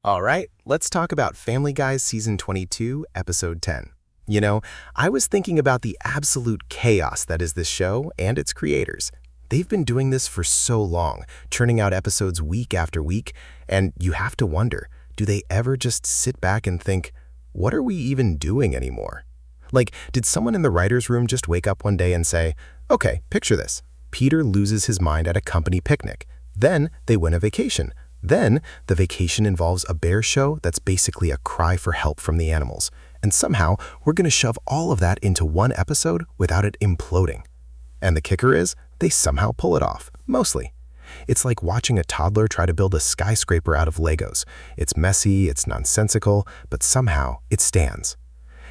All right, let's talk about Family Guy's Season 22, Episode 10. You know, I was thinking about the absolute chaos that is this show and its creators. They've been doing this for so long, churning out episodes week after week, and you have to wonder, do they ever just sit back and think, what are we even doing anymore? Like, did someone in the writer's room just wake up one day and say, okay, picture this. Peter loses his mind at a company picnic. Then they win a vacation. Then the vacation involves a bear show that's basically a cry for help from the animals. And somehow we're going to shove all of that into one episode without it imploding. And the kicker is, they somehow pull it off, mostly. It's like watching a toddler try to build a skyscraper out of Legos. It's messy, it's nonsensical, but somehow it stands.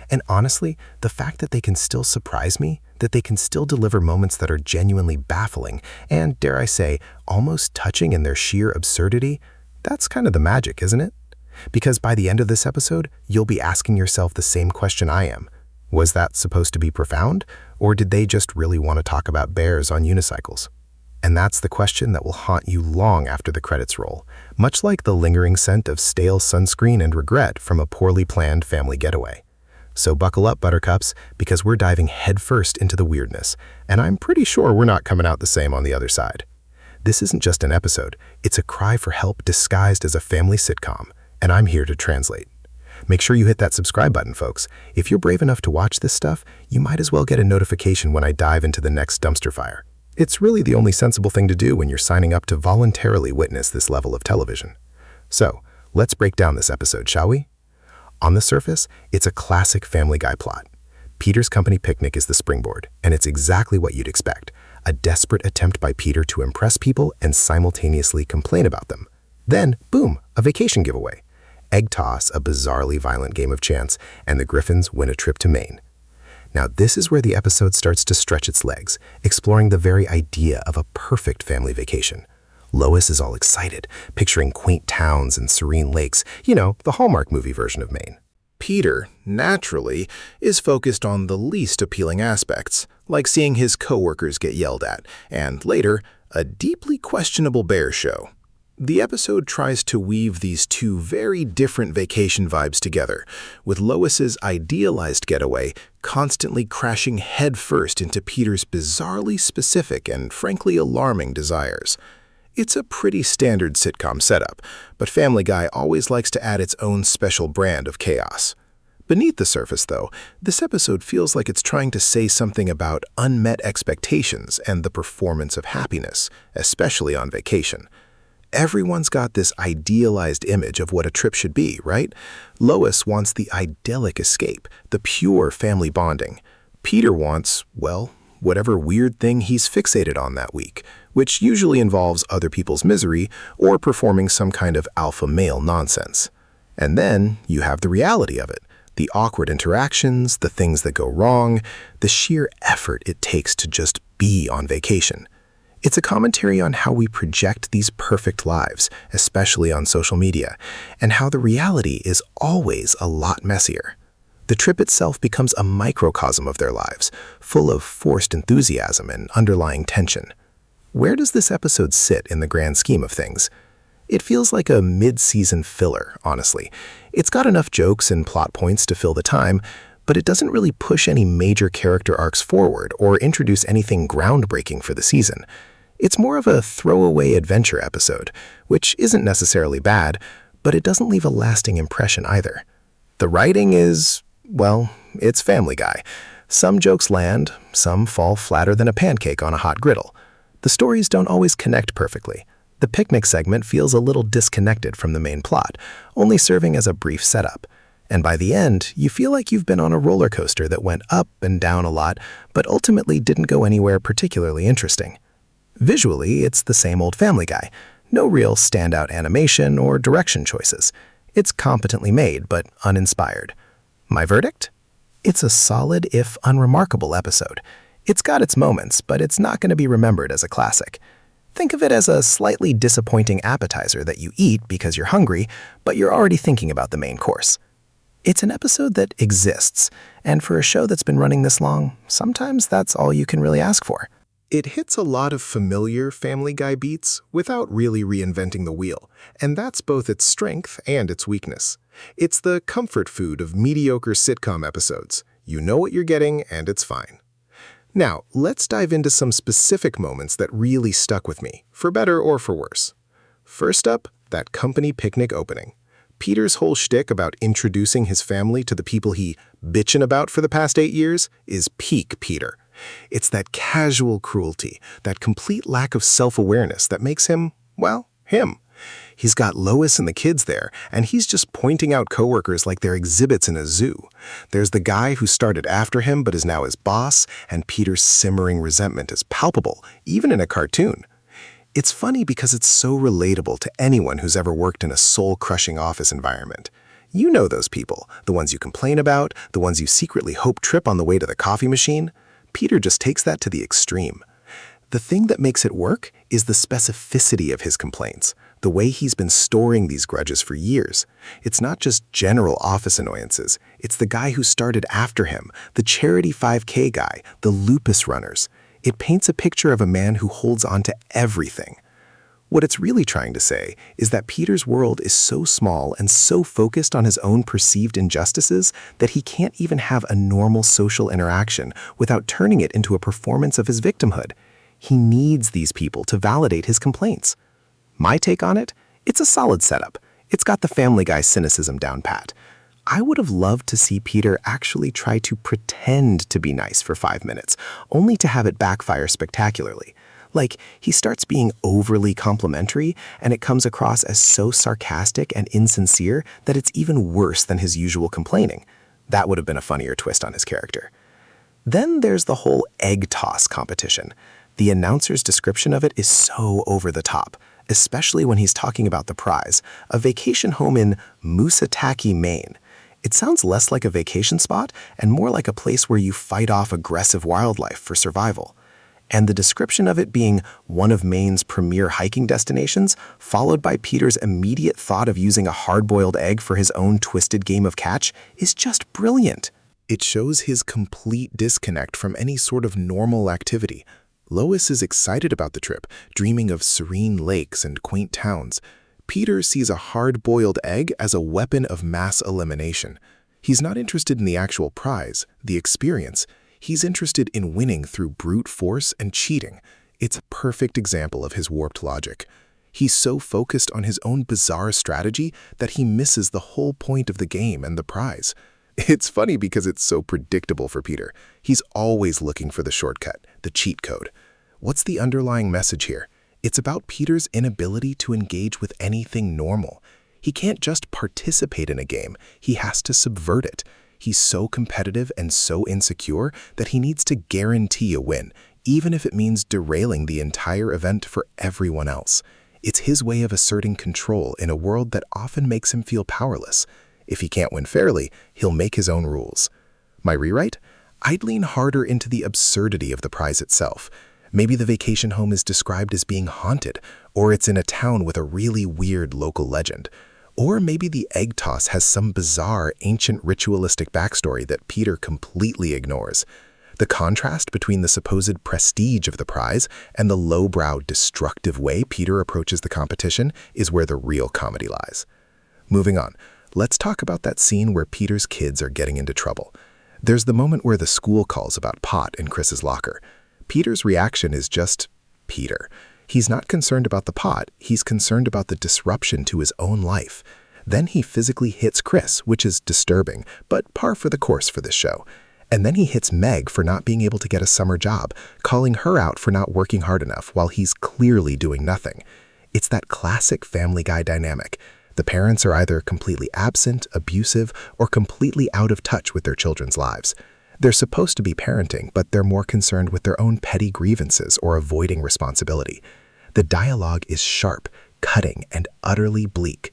And honestly, the fact that they can still surprise me, that they can still deliver moments that are genuinely baffling and, dare I say, almost touching in their sheer absurdity, that's kind of the magic, isn't it? Because by the end of this episode, you'll be asking yourself the same question I am. Was that supposed to be profound, or did they just really want to talk about bears on unicycles? And that's the question that will haunt you long after the credits roll, much like the lingering scent of stale sunscreen and regret from a poorly planned family getaway. So buckle up, buttercups, because we're diving headfirst into the weirdness, and I'm pretty sure we're not coming out the same on the other side. This isn't just an episode, it's a cry for help disguised as a family sitcom, and I'm here to translate. Make sure you hit that subscribe button, folks. If you're brave enough to watch this stuff, you might as well get a notification when I dive into the next dumpster fire. It's really the only sensible thing to do when you're signing up to voluntarily witness this level of television. So, let's break down this episode, shall we? On the surface, it's a classic Family Guy plot. Peter's company picnic is the springboard, and it's exactly what you'd expect. A desperate attempt by Peter to impress people and simultaneously complain about them. Then, boom, a vacation giveaway. Egg toss, a bizarrely violent game of chance, and the Griffins win a trip to Maine. Now, this is where the episode starts to stretch its legs, exploring the very idea of a perfect family vacation. Lois is all excited, picturing quaint towns and serene lakes, you know, the Hallmark movie version of Maine. Peter, naturally, is focused on the least appealing aspects, like seeing his coworkers get yelled at, and later, a deeply questionable bear show. The episode tries to weave these two very different vacation vibes together, with Lois's idealized getaway constantly crashing headfirst into Peter's bizarrely specific and frankly alarming desires. It's a pretty standard sitcom setup, but Family Guy always likes to add its own special brand of chaos. Beneath the surface, though, this episode feels like it's trying to say something about unmet expectations and the performance of happiness, especially on vacation. Everyone's got this idealized image of what a trip should be, right? Lois wants the idyllic escape, the pure family bonding. Peter wants, well, whatever weird thing he's fixated on that week, which usually involves other people's misery or performing some kind of alpha male nonsense. And then you have the reality of it, the awkward interactions, the things that go wrong, the sheer effort it takes to just be on vacation. It's a commentary on how we project these perfect lives, especially on social media, and how the reality is always a lot messier. The trip itself becomes a microcosm of their lives, full of forced enthusiasm and underlying tension. Where does this episode sit in the grand scheme of things? It feels like a mid-season filler, honestly. It's got enough jokes and plot points to fill the time, but it doesn't really push any major character arcs forward or introduce anything groundbreaking for the season. It's more of a throwaway adventure episode, which isn't necessarily bad, but it doesn't leave a lasting impression either. The writing is, well, it's Family Guy. Some jokes land, some fall flatter than a pancake on a hot griddle. The stories don't always connect perfectly. The picnic segment feels a little disconnected from the main plot, only serving as a brief setup. And by the end, you feel like you've been on a roller coaster that went up and down a lot, but ultimately didn't go anywhere particularly interesting. Visually, it's the same old Family Guy. No real standout animation or direction choices. It's competently made, but uninspired. My verdict? It's a solid, if unremarkable, episode. It's got its moments, but it's not going to be remembered as a classic. Think of it as a slightly disappointing appetizer that you eat because you're hungry, but you're already thinking about the main course. It's an episode that exists, and for a show that's been running this long, sometimes that's all you can really ask for. It hits a lot of familiar Family Guy beats without really reinventing the wheel, and that's both its strength and its weakness. It's the comfort food of mediocre sitcom episodes. You know what you're getting, and it's fine. Now, let's dive into some specific moments that really stuck with me, for better or for worse. First up, that company picnic opening. Peter's whole shtick about introducing his family to the people he bitchin' about for the past 8 years is peak Peter. It's that casual cruelty, that complete lack of self-awareness that makes him, well, him. He's got Lois and the kids there, and he's just pointing out coworkers like they're exhibits in a zoo. There's the guy who started after him but is now his boss, and Peter's simmering resentment is palpable, even in a cartoon. It's funny because it's so relatable to anyone who's ever worked in a soul-crushing office environment. You know those people, the ones you complain about, the ones you secretly hope trip on the way to the coffee machine. Peter just takes that to the extreme. The thing that makes it work is the specificity of his complaints, the way he's been storing these grudges for years. It's not just general office annoyances. It's the guy who started after him, the charity 5K guy, the lupus runners. It paints a picture of a man who holds on to everything. What it's really trying to say is that Peter's world is so small and so focused on his own perceived injustices that he can't even have a normal social interaction without turning it into a performance of his victimhood. He needs these people to validate his complaints. My take on it? It's a solid setup. It's got the Family Guy cynicism down pat. I would have loved to see Peter actually try to pretend to be nice for 5 minutes, only to have it backfire spectacularly. Like, he starts being overly complimentary, and it comes across as so sarcastic and insincere that it's even worse than his usual complaining. That would have been a funnier twist on his character. Then there's the whole egg toss competition. The announcer's description of it is so over the top, especially when he's talking about the prize, a vacation home in Mooseattackee, Maine. It sounds less like a vacation spot and more like a place where you fight off aggressive wildlife for survival. And the description of it being one of Maine's premier hiking destinations, followed by Peter's immediate thought of using a hard-boiled egg for his own twisted game of catch, is just brilliant. It shows his complete disconnect from any sort of normal activity. Lois is excited about the trip, dreaming of serene lakes and quaint towns. Peter sees a hard-boiled egg as a weapon of mass elimination. He's not interested in the actual prize, the experience. He's interested in winning through brute force and cheating. It's a perfect example of his warped logic. He's so focused on his own bizarre strategy that he misses the whole point of the game and the prize. It's funny because it's so predictable for Peter. He's always looking for the shortcut, the cheat code. What's the underlying message here? It's about Peter's inability to engage with anything normal. He can't just participate in a game, he has to subvert it. He's so competitive and so insecure that he needs to guarantee a win, even if it means derailing the entire event for everyone else. It's his way of asserting control in a world that often makes him feel powerless. If he can't win fairly, he'll make his own rules. My rewrite? I'd lean harder into the absurdity of the prize itself. Maybe the vacation home is described as being haunted, or it's in a town with a really weird local legend. Or maybe the egg toss has some bizarre, ancient ritualistic backstory that Peter completely ignores. The contrast between the supposed prestige of the prize and the lowbrow, destructive way Peter approaches the competition is where the real comedy lies. Moving on, let's talk about that scene where Peter's kids are getting into trouble. There's the moment where the school calls about pot in Chris's locker. Peter's reaction is just Peter. He's not concerned about the pot, he's concerned about the disruption to his own life. Then he physically hits Chris, which is disturbing, but par for the course for this show. And then he hits Meg for not being able to get a summer job, calling her out for not working hard enough while he's clearly doing nothing. It's that classic Family Guy dynamic. The parents are either completely absent, abusive, or completely out of touch with their children's lives. They're supposed to be parenting, but they're more concerned with their own petty grievances or avoiding responsibility. The dialogue is sharp, cutting, and utterly bleak.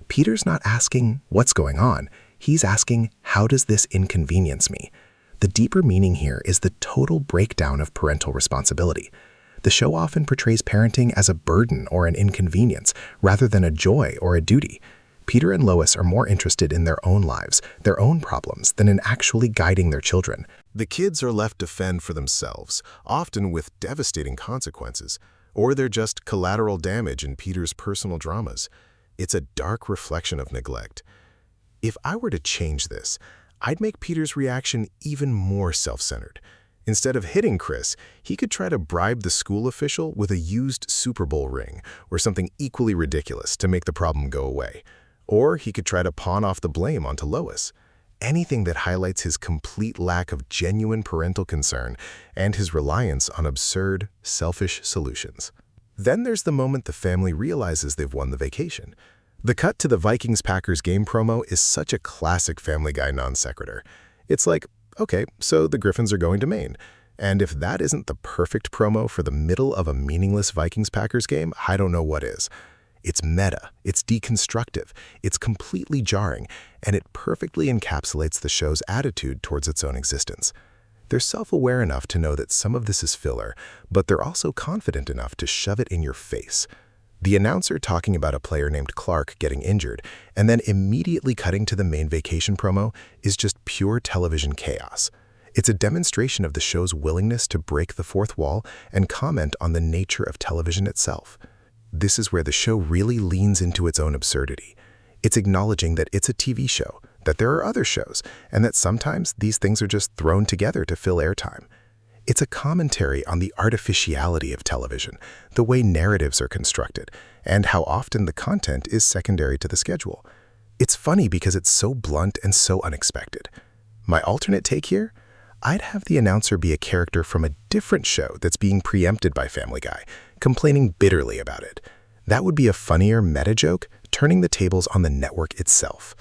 Peter's not asking, what's going on? He's asking, how does this inconvenience me? The deeper meaning here is the total breakdown of parental responsibility. The show often portrays parenting as a burden or an inconvenience, rather than a joy or a duty. Peter and Lois are more interested in their own lives, their own problems, than in actually guiding their children. The kids are left to fend for themselves, often with devastating consequences, or they're just collateral damage in Peter's personal dramas. It's a dark reflection of neglect. If I were to change this, I'd make Peter's reaction even more self-centered. Instead of hitting Chris, he could try to bribe the school official with a used Super Bowl ring or something equally ridiculous to make the problem go away. Or he could try to pawn off the blame onto Lois. Anything that highlights his complete lack of genuine parental concern and his reliance on absurd, selfish solutions. Then there's the moment the family realizes they've won the vacation. The cut to the Vikings-Packers game promo is such a classic Family Guy non sequitur. It's like, okay, so the Griffins are going to Maine. And if that isn't the perfect promo for the middle of a meaningless Vikings-Packers game, I don't know what is. It's meta, it's deconstructive, it's completely jarring, and it perfectly encapsulates the show's attitude towards its own existence. They're self-aware enough to know that some of this is filler, but they're also confident enough to shove it in your face. The announcer talking about a player named Clark getting injured and then immediately cutting to the Maine vacation promo is just pure television chaos. It's a demonstration of the show's willingness to break the fourth wall and comment on the nature of television itself. This is where the show really leans into its own absurdity. It's acknowledging that it's a TV show, that there are other shows, and that sometimes these things are just thrown together to fill airtime. It's a commentary on the artificiality of television, the way narratives are constructed, and how often the content is secondary to the schedule. It's funny because it's so blunt and so unexpected. My alternate take here? I'd have the announcer be a character from a different show that's being preempted by Family Guy, complaining bitterly about it. That would be a funnier meta joke, turning the tables on the network itself.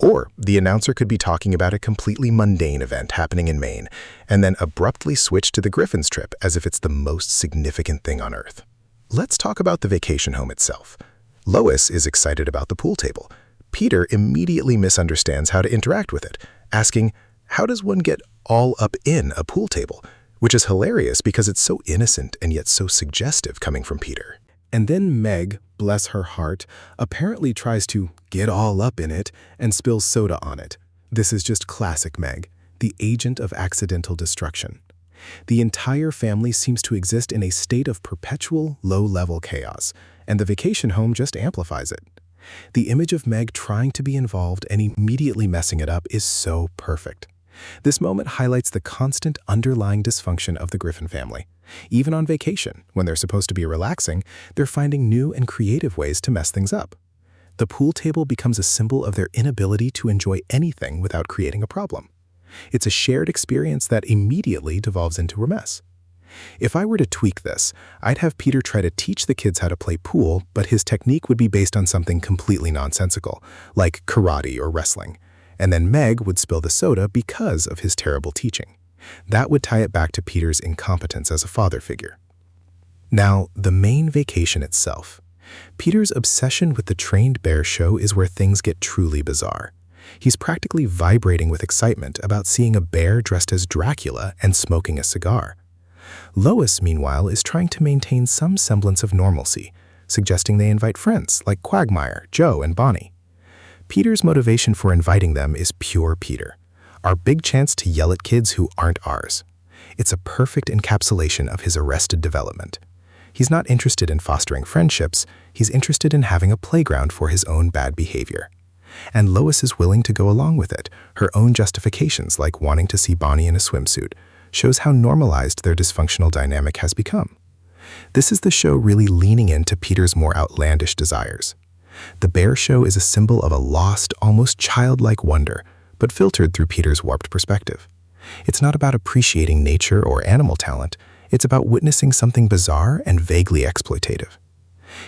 Or the announcer could be talking about a completely mundane event happening in Maine, and then abruptly switch to the Griffins trip as if it's the most significant thing on Earth. Let's talk about the vacation home itself. Lois is excited about the pool table. Peter immediately misunderstands how to interact with it, asking, how does one get all up in a pool table? Which is hilarious because it's so innocent and yet so suggestive coming from Peter. And then Meg, bless her heart, apparently tries to get all up in it and spills soda on it. This is just classic Meg, the agent of accidental destruction. The entire family seems to exist in a state of perpetual, low-level chaos, and the vacation home just amplifies it. The image of Meg trying to be involved and immediately messing it up is so perfect. This moment highlights the constant underlying dysfunction of the Griffin family. Even on vacation, when they're supposed to be relaxing, they're finding new and creative ways to mess things up. The pool table becomes a symbol of their inability to enjoy anything without creating a problem. It's a shared experience that immediately devolves into a mess. If I were to tweak this, I'd have Peter try to teach the kids how to play pool, but his technique would be based on something completely nonsensical, like karate or wrestling. And then Meg would spill the soda because of his terrible teaching. That would tie it back to Peter's incompetence as a father figure. Now, the Maine vacation itself. Peter's obsession with the trained bear show is where things get truly bizarre. He's practically vibrating with excitement about seeing a bear dressed as Dracula and smoking a cigar. Lois, meanwhile, is trying to maintain some semblance of normalcy, suggesting they invite friends like Quagmire, Joe, and Bonnie. Peter's motivation for inviting them is pure Peter, our big chance to yell at kids who aren't ours. It's a perfect encapsulation of his arrested development. He's not interested in fostering friendships, he's interested in having a playground for his own bad behavior. And Lois is willing to go along with it. Her own justifications, like wanting to see Bonnie in a swimsuit, shows how normalized their dysfunctional dynamic has become. This is the show really leaning into Peter's more outlandish desires. The bear show is a symbol of a lost, almost childlike wonder, but filtered through Peter's warped perspective. It's not about appreciating nature or animal talent, it's about witnessing something bizarre and vaguely exploitative.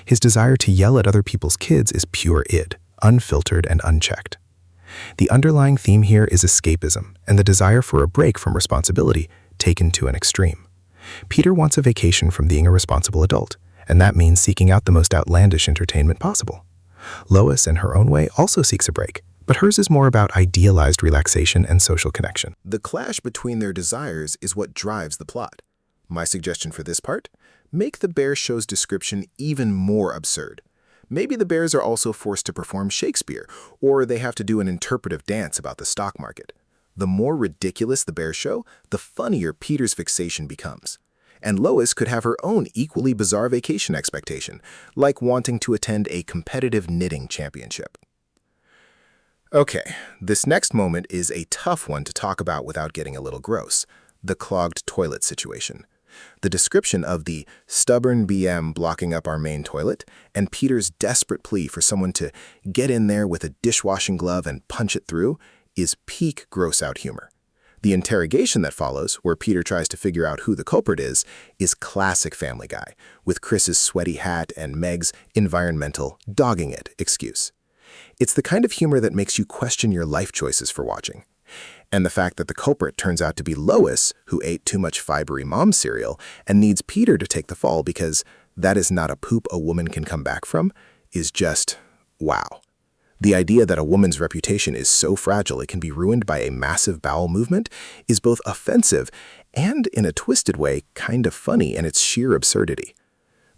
His desire to yell at other people's kids is pure id, unfiltered and unchecked. The underlying theme here is escapism and the desire for a break from responsibility taken to an extreme. Peter wants a vacation from being a responsible adult, and that means seeking out the most outlandish entertainment possible. Lois, in her own way, also seeks a break, but hers is more about idealized relaxation and social connection. The clash between their desires is what drives the plot. My suggestion for this part? Make the bear show's description even more absurd. Maybe the bears are also forced to perform Shakespeare, or they have to do an interpretive dance about the stock market. The more ridiculous the bear show, the funnier Peter's fixation becomes. And Lois could have her own equally bizarre vacation expectation, like wanting to attend a competitive knitting championship. Okay, this next moment is a tough one to talk about without getting a little gross: the clogged toilet situation. The description of the stubborn BM blocking up our main toilet and Peter's desperate plea for someone to get in there with a dishwashing glove and punch it through is peak gross-out humor. The interrogation that follows, where Peter tries to figure out who the culprit is classic Family Guy, with Chris's sweaty hat and Meg's environmental dogging it excuse. It's the kind of humor that makes you question your life choices for watching. And the fact that the culprit turns out to be Lois, who ate too much fibery mom cereal and needs Peter to take the fall because that is not a poop a woman can come back from, is just wow. The idea that a woman's reputation is so fragile it can be ruined by a massive bowel movement is both offensive and, in a twisted way, kind of funny in its sheer absurdity.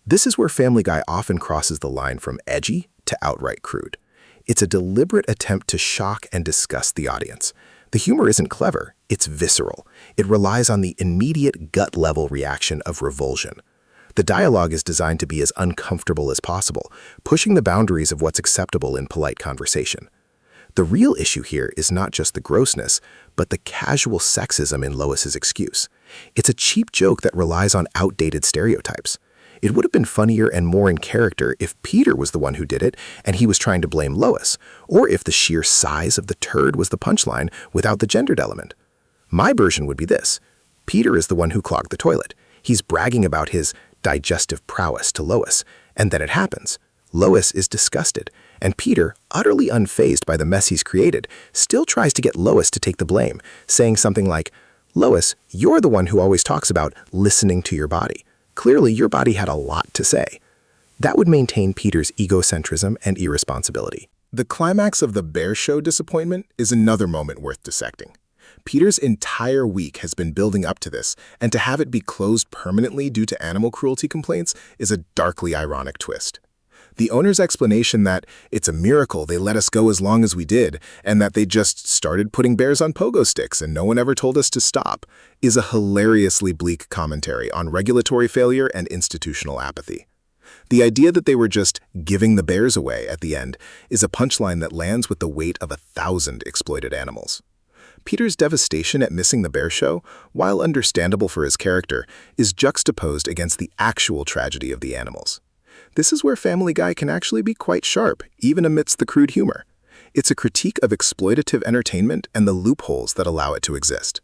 This is where Family Guy often crosses the line from edgy to outright crude. It's a deliberate attempt to shock and disgust the audience. The humor isn't clever, it's visceral. It relies on the immediate gut-level reaction of revulsion. The dialogue is designed to be as uncomfortable as possible, pushing the boundaries of what's acceptable in polite conversation. The real issue here is not just the grossness, but the casual sexism in Lois's excuse. It's a cheap joke that relies on outdated stereotypes. It would have been funnier and more in character if Peter was the one who did it and he was trying to blame Lois, or if the sheer size of the turd was the punchline without the gendered element. My version would be this: Peter is the one who clogged the toilet. He's bragging about his digestive prowess to Lois, and then it happens. Lois is disgusted, and Peter, utterly unfazed by the mess he's created, still tries to get Lois to take the blame, saying something like, "Lois, you're the one who always talks about listening to your body. Clearly, your body had a lot to say." That would maintain Peter's egocentrism and irresponsibility. The climax of the bear show disappointment is another moment worth dissecting. Peter's entire week has been building up to this, and to have it be closed permanently due to animal cruelty complaints is a darkly ironic twist. The owner's explanation that it's a miracle they let us go as long as we did, and that they just started putting bears on pogo sticks and no one ever told us to stop, is a hilariously bleak commentary on regulatory failure and institutional apathy. The idea that they were just giving the bears away at the end is a punchline that lands with the weight of 1,000 exploited animals. Peter's devastation at missing the bear show, while understandable for his character, is juxtaposed against the actual tragedy of the animals. This is where Family Guy can actually be quite sharp, even amidst the crude humor. It's a critique of exploitative entertainment and the loopholes that allow it to exist.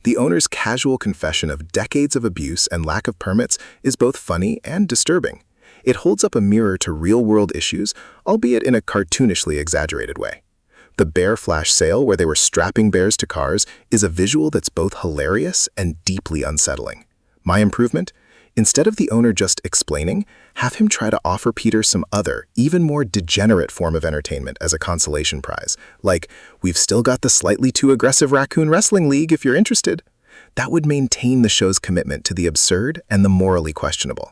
The owner's casual confession of decades of abuse and lack of permits is both funny and disturbing. It holds up a mirror to real-world issues, albeit in a cartoonishly exaggerated way. The bear flash sale, where they were strapping bears to cars, is a visual that's both hilarious and deeply unsettling. My improvement? Instead of the owner just explaining, have him try to offer Peter some other, even more degenerate form of entertainment as a consolation prize, like, "We've still got the slightly too aggressive raccoon wrestling league if you're interested." That would maintain the show's commitment to the absurd and the morally questionable.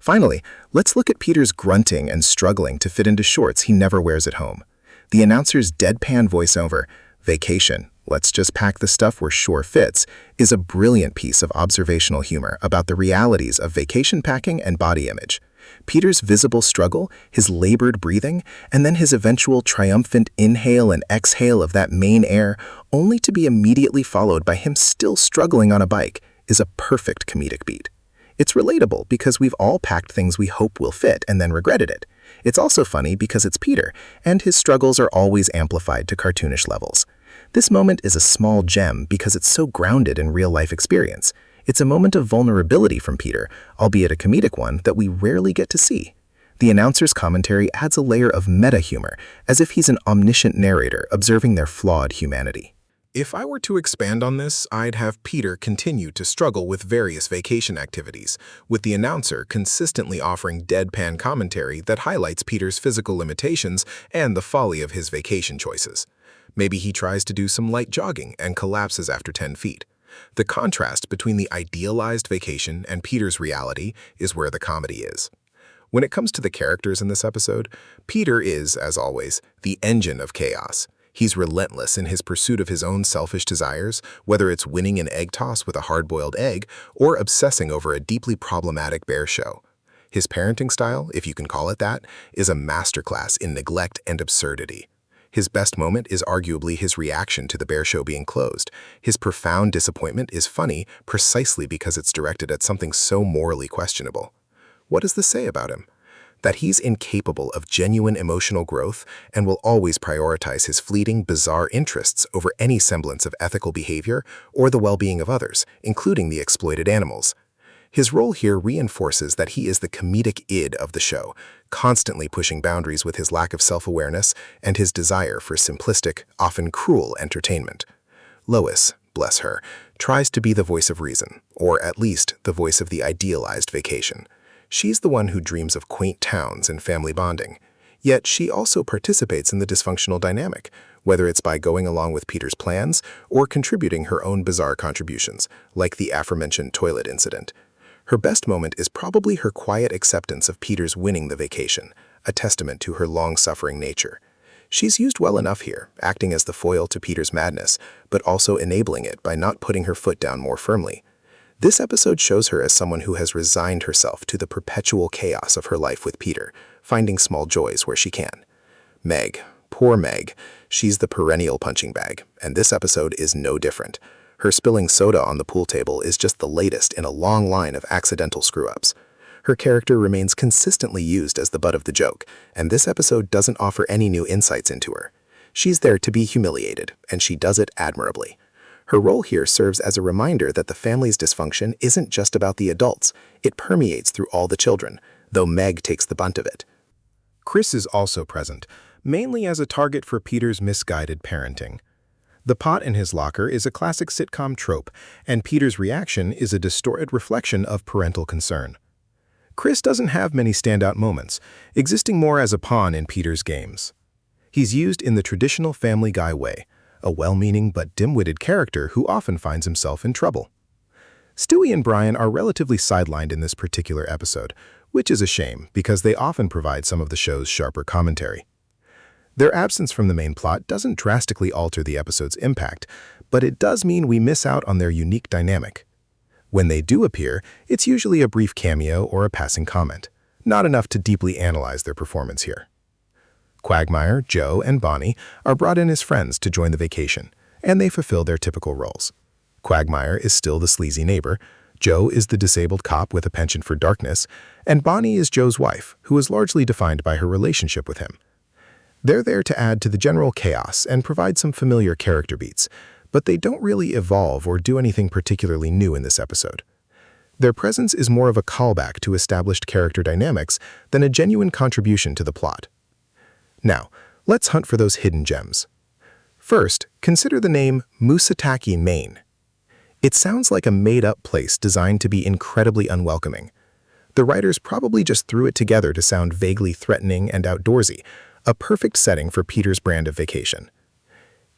Finally, let's look at Peter's grunting and struggling to fit into shorts he never wears at home. The announcer's deadpan voiceover, "Vacation, let's just pack the stuff where sure fits," is a brilliant piece of observational humor about the realities of vacation packing and body image. Peter's visible struggle, his labored breathing, and then his eventual triumphant inhale and exhale of that Maine air, only to be immediately followed by him still struggling on a bike, is a perfect comedic beat. It's relatable because we've all packed things we hope will fit and then regretted it. It's also funny because it's Peter, and his struggles are always amplified to cartoonish levels. This moment is a small gem because it's so grounded in real-life experience. It's a moment of vulnerability from Peter, albeit a comedic one that we rarely get to see. The announcer's commentary adds a layer of meta-humor, as if he's an omniscient narrator observing their flawed humanity. If I were to expand on this, I'd have Peter continue to struggle with various vacation activities, with the announcer consistently offering deadpan commentary that highlights Peter's physical limitations and the folly of his vacation choices. Maybe he tries to do some light jogging and collapses after 10 feet. The contrast between the idealized vacation and Peter's reality is where the comedy is. When it comes to the characters in this episode, Peter is, as always, the engine of chaos. He's relentless in his pursuit of his own selfish desires, whether it's winning an egg toss with a hard-boiled egg or obsessing over a deeply problematic bear show. His parenting style, if you can call it that, is a masterclass in neglect and absurdity. His best moment is arguably his reaction to the bear show being closed. His profound disappointment is funny precisely because it's directed at something so morally questionable. What does this say about him? That he's incapable of genuine emotional growth and will always prioritize his fleeting, bizarre interests over any semblance of ethical behavior or the well-being of others, including the exploited animals. His role here reinforces that he is the comedic id of the show, constantly pushing boundaries with his lack of self-awareness and his desire for simplistic, often cruel entertainment. Lois, bless her, tries to be the voice of reason, or at least the voice of the idealized vacation. She's the one who dreams of quaint towns and family bonding. Yet she also participates in the dysfunctional dynamic, whether it's by going along with Peter's plans or contributing her own bizarre contributions, like the aforementioned toilet incident. Her best moment is probably her quiet acceptance of Peter's winning the vacation, a testament to her long-suffering nature. She's used well enough here, acting as the foil to Peter's madness, but also enabling it by not putting her foot down more firmly. This episode shows her as someone who has resigned herself to the perpetual chaos of her life with Peter, finding small joys where she can. Meg, poor Meg, she's the perennial punching bag, and this episode is no different. Her spilling soda on the pool table is just the latest in a long line of accidental screw-ups. Her character remains consistently used as the butt of the joke, and this episode doesn't offer any new insights into her. She's there to be humiliated, and she does it admirably. Her role here serves as a reminder that the family's dysfunction isn't just about the adults, it permeates through all the children, though Meg takes the brunt of it. Chris is also present, mainly as a target for Peter's misguided parenting. The pot in his locker is a classic sitcom trope, and Peter's reaction is a distorted reflection of parental concern. Chris doesn't have many standout moments, existing more as a pawn in Peter's games. He's used in the traditional Family Guy way, a well-meaning but dim-witted character who often finds himself in trouble. Stewie and Brian are relatively sidelined in this particular episode, which is a shame because they often provide some of the show's sharper commentary. Their absence from the main plot doesn't drastically alter the episode's impact, but it does mean we miss out on their unique dynamic. When they do appear, it's usually a brief cameo or a passing comment, not enough to deeply analyze their performance here. Quagmire, Joe, and Bonnie are brought in as friends to join the vacation, and they fulfill their typical roles. Quagmire is still the sleazy neighbor, Joe is the disabled cop with a penchant for darkness, and Bonnie is Joe's wife, who is largely defined by her relationship with him. They're there to add to the general chaos and provide some familiar character beats, but they don't really evolve or do anything particularly new in this episode. Their presence is more of a callback to established character dynamics than a genuine contribution to the plot. Now, let's hunt for those hidden gems. First, consider the name Mooseattackee, Maine. It sounds like a made-up place designed to be incredibly unwelcoming. The writers probably just threw it together to sound vaguely threatening and outdoorsy, a perfect setting for Peter's brand of vacation.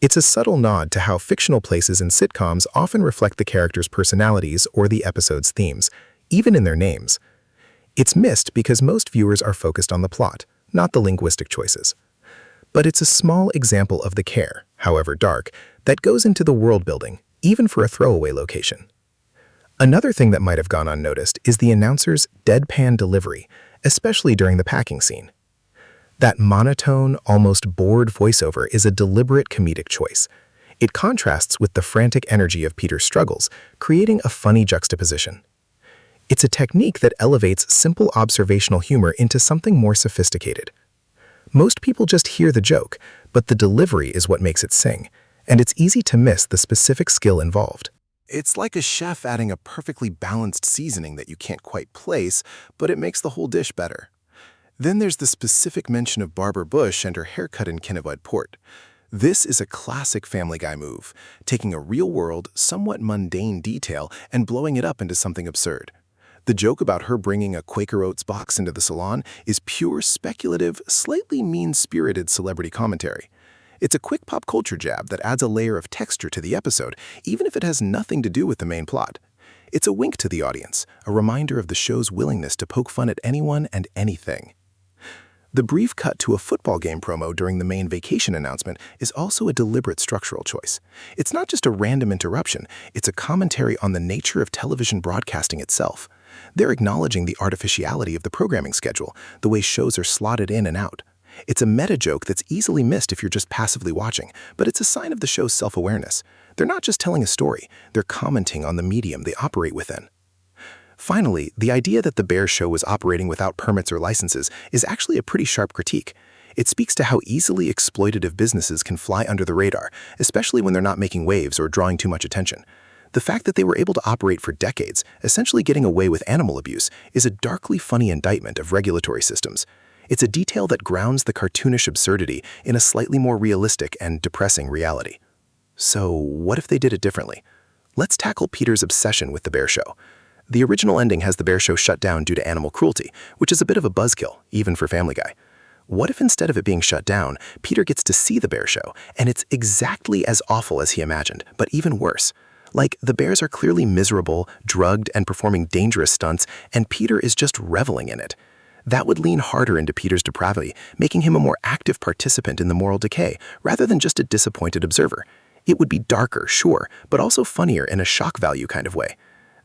It's a subtle nod to how fictional places in sitcoms often reflect the characters' personalities or the episode's themes, even in their names. It's missed because most viewers are focused on the plot, not the linguistic choices. But it's a small example of the care, however dark, that goes into the world building, even for a throwaway location. Another thing that might have gone unnoticed is the announcer's deadpan delivery, especially during the packing scene. That monotone, almost bored voiceover is a deliberate comedic choice. It contrasts with the frantic energy of Peter's struggles, creating a funny juxtaposition. It's a technique that elevates simple observational humor into something more sophisticated. Most people just hear the joke, but the delivery is what makes it sing, and it's easy to miss the specific skill involved. It's like a chef adding a perfectly balanced seasoning that you can't quite place, but it makes the whole dish better. Then there's the specific mention of Barbara Bush and her haircut in Kennewood Port. This is a classic Family Guy move, taking a real-world, somewhat mundane detail and blowing it up into something absurd. The joke about her bringing a Quaker Oats box into the salon is pure speculative, slightly mean-spirited celebrity commentary. It's a quick pop culture jab that adds a layer of texture to the episode, even if it has nothing to do with the main plot. It's a wink to the audience, a reminder of the show's willingness to poke fun at anyone and anything. The brief cut to a football game promo during the Maine vacation announcement is also a deliberate structural choice. It's not just a random interruption, it's a commentary on the nature of television broadcasting itself. They're acknowledging the artificiality of the programming schedule, the way shows are slotted in and out. It's a meta joke that's easily missed if you're just passively watching, but it's a sign of the show's self-awareness. They're not just telling a story, they're commenting on the medium they operate within. Finally, the idea that the Bear Show was operating without permits or licenses is actually a pretty sharp critique. It speaks to how easily exploitative businesses can fly under the radar, especially when they're not making waves or drawing too much attention. The fact that they were able to operate for decades, essentially getting away with animal abuse, is a darkly funny indictment of regulatory systems. It's a detail that grounds the cartoonish absurdity in a slightly more realistic and depressing reality. So, what if they did it differently? Let's tackle Peter's obsession with the Bear Show. The original ending has the Bear Show shut down due to animal cruelty, which is a bit of a buzzkill, even for Family Guy. What if instead of it being shut down, Peter gets to see the Bear Show, and it's exactly as awful as he imagined, but even worse? Like, the bears are clearly miserable, drugged, and performing dangerous stunts, and Peter is just reveling in it. That would lean harder into Peter's depravity, making him a more active participant in the moral decay, rather than just a disappointed observer. It would be darker, sure, but also funnier in a shock value kind of way.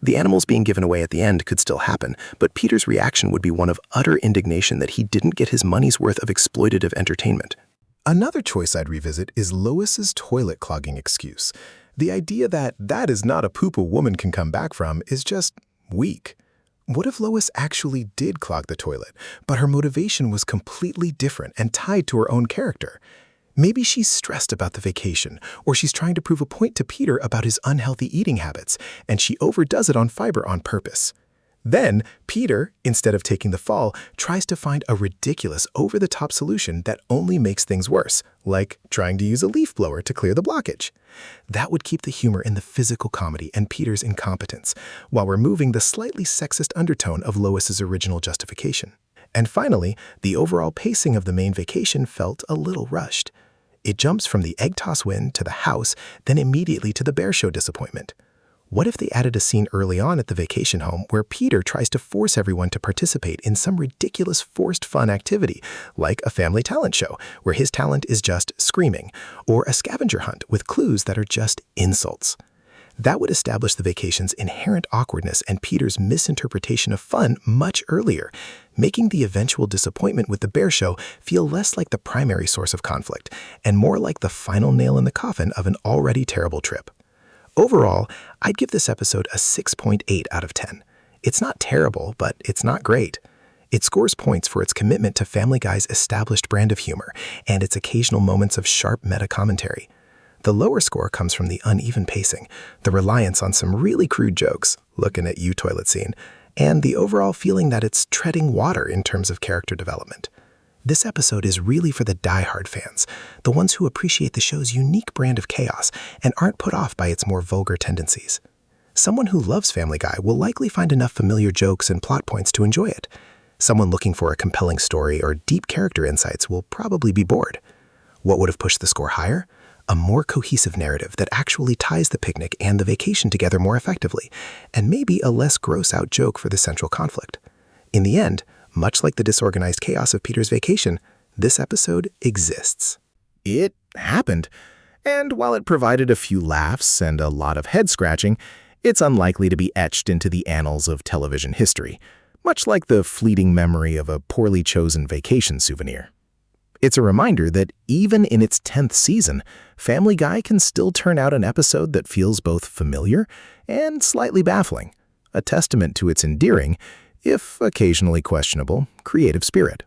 The animals being given away at the end could still happen, but Peter's reaction would be one of utter indignation that he didn't get his money's worth of exploitative entertainment. Another choice I'd revisit is Lois's toilet clogging excuse. The idea that that is not a poop a woman can come back from is just weak. What if Lois actually did clog the toilet, but her motivation was completely different and tied to her own character? Maybe she's stressed about the vacation, or she's trying to prove a point to Peter about his unhealthy eating habits, and she overdoes it on fiber on purpose. Then, Peter, instead of taking the fall, tries to find a ridiculous, over-the-top solution that only makes things worse, like trying to use a leaf blower to clear the blockage. That would keep the humor in the physical comedy and Peter's incompetence, while removing the slightly sexist undertone of Lois's original justification. And finally, the overall pacing of the Maine vacation felt a little rushed. It jumps from the egg toss win to the house, then immediately to the Bear Show disappointment. What if they added a scene early on at the vacation home where Peter tries to force everyone to participate in some ridiculous forced fun activity, like a family talent show where his talent is just screaming, or a scavenger hunt with clues that are just insults? That would establish the vacation's inherent awkwardness and Peter's misinterpretation of fun much earlier, making the eventual disappointment with the Bear Show feel less like the primary source of conflict and more like the final nail in the coffin of an already terrible trip. Overall, I'd give this episode a 6.8 out of 10. It's not terrible, but it's not great. It scores points for its commitment to Family Guy's established brand of humor and its occasional moments of sharp meta-commentary. The lower score comes from the uneven pacing, the reliance on some really crude jokes, looking at you toilet scene, and the overall feeling that it's treading water in terms of character development. This episode is really for the die-hard fans, the ones who appreciate the show's unique brand of chaos and aren't put off by its more vulgar tendencies. Someone who loves Family Guy will likely find enough familiar jokes and plot points to enjoy it. Someone looking for a compelling story or deep character insights will probably be bored. What would have pushed the score higher? A more cohesive narrative that actually ties the picnic and the vacation together more effectively, and maybe a less gross-out joke for the central conflict. In the end, much like the disorganized chaos of Peter's vacation, this episode exists. It happened, and while it provided a few laughs and a lot of head-scratching, it's unlikely to be etched into the annals of television history, much like the fleeting memory of a poorly chosen vacation souvenir. It's a reminder that even in its 10th season, Family Guy can still turn out an episode that feels both familiar and slightly baffling, a testament to its endearing, if occasionally questionable, creative spirit.